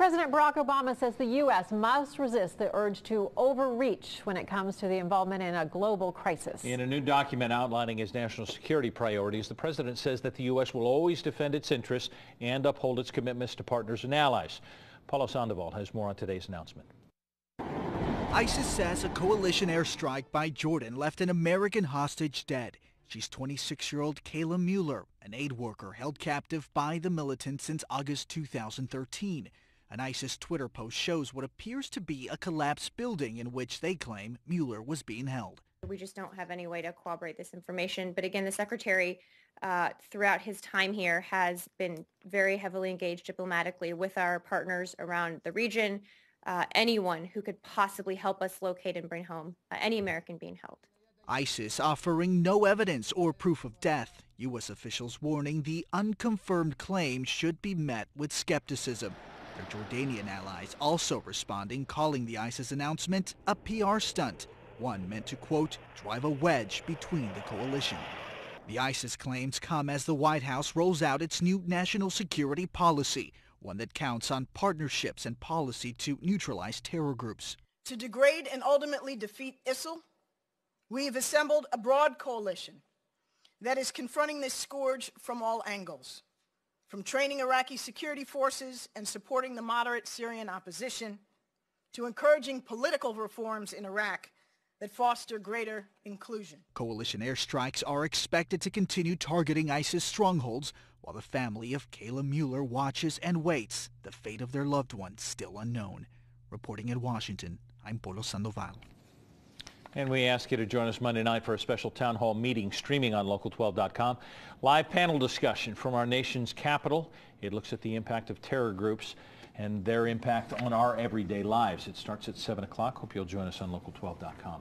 President Barack Obama says the U.S. must resist the urge to overreach when it comes to the involvement in a global crisis. In a new document outlining his national security priorities, the president says that the U.S. will always defend its interests and uphold its commitments to partners and allies. Paulo Sandoval has more on today's announcement. ISIS says a coalition airstrike by Jordan left an American hostage dead. She's 26-year-old Kayla Mueller, an aid worker held captive by the militants since August 2013. An ISIS Twitter post shows what appears to be a collapsed building in which they claim Mueller was being held. We just don't have any way to corroborate this information. But again, the secretary, throughout his time here, has been very heavily engaged diplomatically with our partners around the region, anyone who could possibly help us locate and bring home any American being held. ISIS offering no evidence or proof of death. U.S. officials warning the unconfirmed claim should be met with skepticism. Their Jordanian allies also responding, calling the ISIS announcement a PR stunt, one meant to, quote, drive a wedge between the coalition. The ISIS claims come as the White House rolls out its new national security policy, one that counts on partnerships and policy to neutralize terror groups. To degrade and ultimately defeat ISIL, we have assembled a broad coalition that is confronting this scourge from all angles, from training Iraqi security forces and supporting the moderate Syrian opposition, to encouraging political reforms in Iraq that foster greater inclusion. Coalition airstrikes are expected to continue targeting ISIS strongholds, while the family of Kayla Mueller watches and waits, the fate of their loved one still unknown. Reporting in Washington, I'm Paulo Sandoval. And we ask you to join us Monday night for a special town hall meeting streaming on local12.com. Live panel discussion from our nation's capital. It looks at the impact of terror groups and their impact on our everyday lives. It starts at 7 o'clock. Hope you'll join us on local12.com.